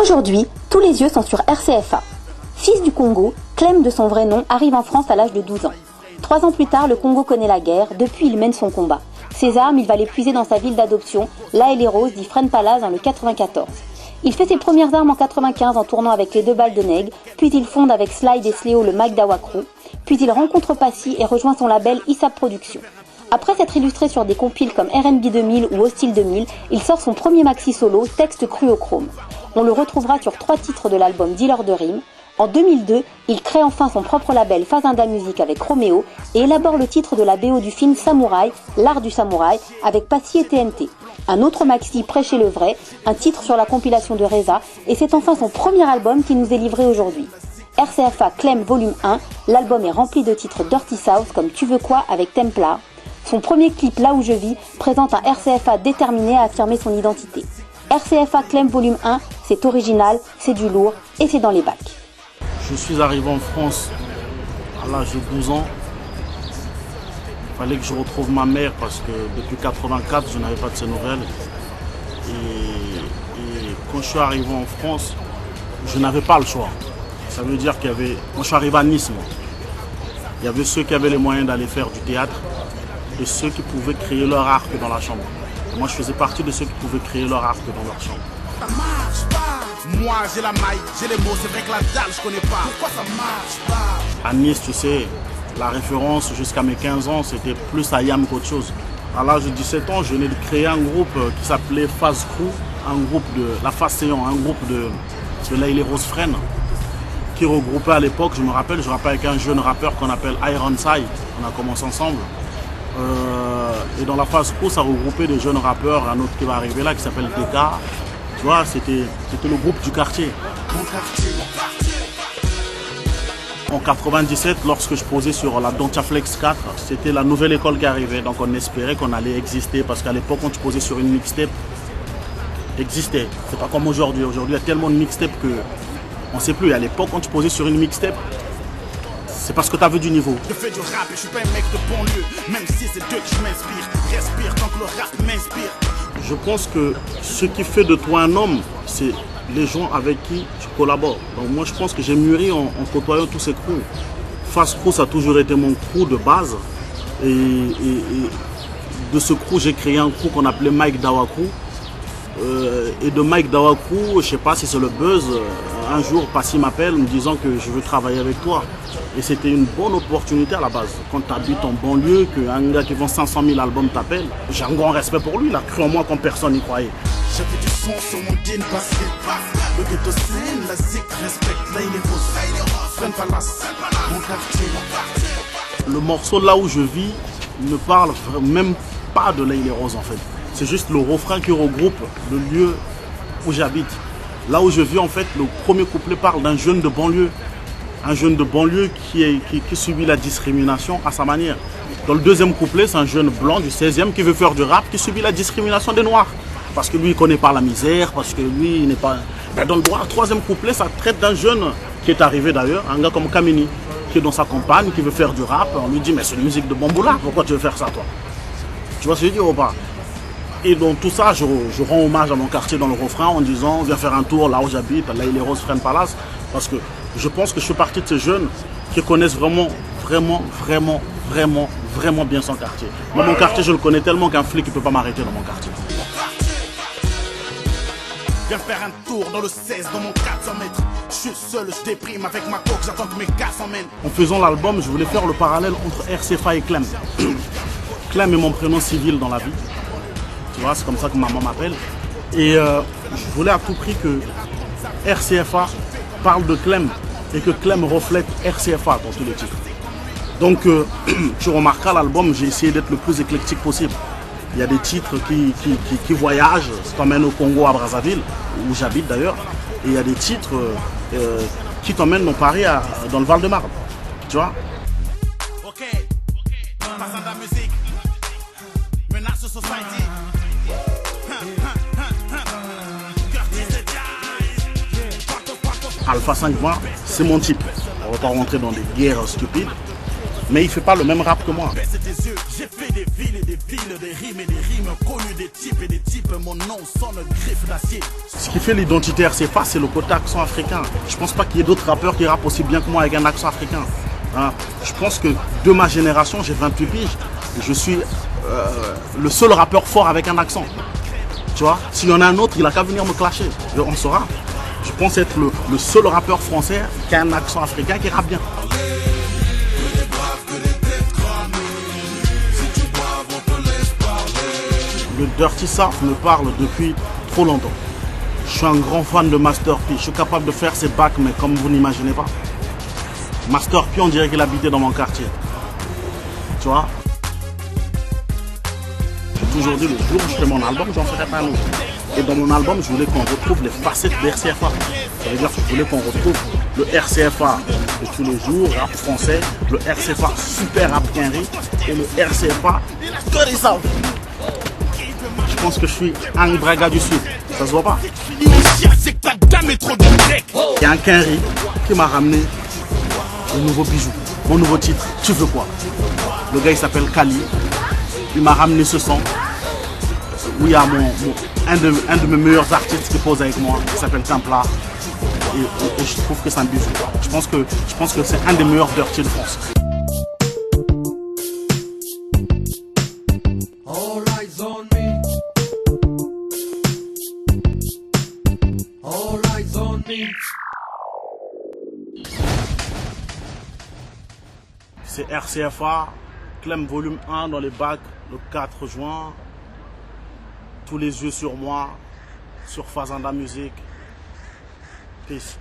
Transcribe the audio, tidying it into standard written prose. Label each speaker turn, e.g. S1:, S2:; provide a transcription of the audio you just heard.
S1: Aujourd'hui, tous les yeux sont sur RCFA. Fils du Congo, Clem de son vrai nom arrive en France à l'âge de 12 ans. 3 ans plus tard, le Congo connaît la guerre, depuis il mène son combat. Ses armes, il va les puiser dans sa ville d'adoption, La et les Roses, dit Fresnes Palace dans le 94. Il fait ses premières armes en 95 en tournant avec les 2 balles de Neg, puis il fonde avec Slide et Sléo le Mike Dawa Crew, puis il rencontre Passy et rejoint son label ISAP Productions. Après s'être illustré sur des compiles comme R&B 2000 ou Hostile 2000, il sort son premier maxi solo, Texte cru au chrome. On le retrouvera sur 3 titres de l'album Dealer de Rime. En 2002, il crée enfin son propre label Fazenda Music avec Roméo et élabore le titre de la BO du film Samouraï, l'art du samouraï, avec Passy et TNT. Un autre maxi, Prêcher le vrai, un titre sur la compilation de Reza, et c'est enfin son premier album qui nous est livré aujourd'hui. RCFA Clem Volume 1, l'album est rempli de titres Dirty South comme Tu veux quoi avec Templar. Son premier clip Là où je vis présente un RCFA déterminé à affirmer son identité. RCFA Clem Volume 1, c'est original, c'est du lourd et c'est dans les bacs.
S2: Je suis arrivé en France à l'âge de 12 ans. Il fallait que je retrouve ma mère parce que depuis 84, je n'avais pas de ses nouvelles. Et quand je suis arrivé en France, je n'avais pas le choix. Ça veut dire qu'il y avait... Moi, je suis arrivé à Nice, moi. Il y avait ceux qui avaient les moyens d'aller faire du théâtre et ceux qui pouvaient créer leur arc dans la chambre. Et moi, je faisais partie de ceux qui pouvaient créer leur arc dans leur chambre.
S3: Ça marche pas. Moi, j'ai la maille, j'ai les mots, c'est vrai que la dalle, je connais pas. Pourquoi ça marche pas?
S2: À Nice, tu sais, la référence jusqu'à mes 15 ans, c'était plus Ayam qu'autre chose. À l'âge de 17 ans, je venais de créer un groupe qui s'appelait Phase Crew, un groupe de la Phase Séant, un groupe de Là et les Roses Fresnes, qui regroupait à l'époque, je rappelle avec un jeune rappeur qu'on appelle Iron Sai. On a commencé ensemble. Et dans la Phase Crew, ça regroupait des jeunes rappeurs, un autre qui va arriver là qui s'appelle DK. Tu vois, c'était le groupe du quartier. En 97, lorsque je posais sur la Dontia Flex 4, c'était la nouvelle école qui arrivait. Donc on espérait qu'on allait exister parce qu'à l'époque, quand tu posais sur une mixtape, existait. C'est pas comme aujourd'hui. Aujourd'hui, il y a tellement de mixtapes que on ne sait plus. À l'époque, quand tu posais sur une mixtape, c'est parce que tu avais du niveau.
S3: Je fais du rap et je suis pas un mec de banlieue, même si c'est d'eux que je m'inspire. Respire tant que le rap m'inspire.
S2: Je pense que ce qui fait de toi un homme, c'est les gens avec qui tu collabores. Donc moi, je pense que j'ai mûri en côtoyant tous ces crews. Phase Crew, ça a toujours été mon crew de base. Et de ce crew, j'ai créé un crew qu'on appelait Mike Dawa Crew. Et de Mike Dawa Crew, je sais pas si c'est le buzz, un jour Passy m'appelle me disant que je veux travailler avec toi. Et c'était une bonne opportunité à la base. Quand tu habites en banlieue, qu'un gars qui vend 500 000 albums t'appelle, j'ai un grand respect pour lui, il a cru en moi quand personne n'y croyait.
S3: J'ai fait du son sur mon gain passé. Le ghetto scène, la zik respecte, là il est rose. Fresnes Palace, mon quartier.
S2: Le morceau Là où je vis ne parle même pas de Là il est rose en fait. C'est juste le refrain qui regroupe le lieu où j'habite. Là où je vis en fait, le premier couplet parle d'un jeune de banlieue. Un jeune de banlieue qui subit la discrimination à sa manière. Dans le deuxième couplet, c'est un jeune blanc du 16e qui veut faire du rap, qui subit la discrimination des noirs. Parce que lui, il ne connaît pas la misère, parce que lui, il n'est pas... Dans le troisième couplet, ça traite d'un jeune qui est arrivé d'ailleurs, un gars comme Kamini, qui est dans sa campagne, qui veut faire du rap. On lui dit, mais c'est une musique de Bamboula, pourquoi tu veux faire ça toi? Tu vois ce que je veux dire ou pas? Et dans tout ça, je rends hommage à mon quartier dans le refrain en disant, viens faire un tour là où j'habite, là il est Rose Fresnes Palace, parce que je pense que je fais partie de ces jeunes qui connaissent vraiment bien son quartier. Moi, mon quartier, je le connais tellement qu'un flic ne peut pas m'arrêter dans mon quartier.
S3: Viens faire un tour dans le 16, dans mon 400 mètres. Je suis seul, je déprime avec ma coque, j'attends que mes gars s'emmènent.
S2: En faisant l'album, je voulais faire le parallèle entre RCFA et Clem. Clem est mon prénom civil dans la vie. Tu vois, c'est comme ça que maman m'appelle. Et je voulais à tout prix que RCFA parle de Clem et que Clem reflète RCFA dans tous les titres. Donc, tu remarqueras l'album, j'ai essayé d'être le plus éclectique possible. Il y a des titres qui voyagent, qui t'emmènent au Congo, à Brazzaville, où j'habite d'ailleurs. Et il y a des titres qui t'emmènent dans Paris, dans le Val-de-Marne. Tu vois?
S3: Ok, Fazenda Music, Menace Society.
S2: Alpha 520, c'est mon type. On va pas rentrer dans des guerres stupides. Mais il fait pas le même rap que moi.
S3: J'ai fait des villes et des villes, des rimes connues, des types et des types. mon nom sonne griffe d'acier.
S2: Ce qui fait l'identité RCFA, c'est le côté accent africain. Je pense pas qu'il y ait d'autres rappeurs qui rappent aussi bien que moi avec un accent africain. Hein. Je pense que de ma génération, j'ai 28 piges, je suis le seul rappeur fort avec un accent. Tu vois, s'il y en a un autre, il a qu'à venir me clasher. On saura. Je pense être le seul rappeur français qui a un accent africain qui rappe bien. Le Dirty South me parle depuis trop longtemps. Je suis un grand fan de Master P. Je suis capable de faire ses bacs, mais comme vous n'imaginez pas. Master P, on dirait qu'il habitait dans mon quartier. Tu vois? J'ai toujours dit, le jour où je fais mon album, j'en ferai pas un autre. Et dans mon album, je voulais qu'on retrouve les facettes de RCFA. Ça veut dire que je voulais qu'on retrouve le RCFA de tous les jours, rap français, le RCFA super rap quinri et le RCFA Dirty South. Je pense que je suis un Braga du Sud, ça se voit pas. Il y a un quinri qui m'a ramené le nouveau bijou, mon nouveau titre, Tu veux quoi? Le gars il s'appelle Kali, il m'a ramené ce son où il y a un de mes meilleurs artistes qui pose avec moi, qui s'appelle Templar. Et je trouve que c'est un bijou. Je pense que c'est un des meilleurs dirty de France.
S4: All eyes on me. All eyes on me.
S2: C'est RCFA, Clem volume 1 dans les bacs le 4 juin. Tous les yeux sur moi, sur Fazenda Music. Peace.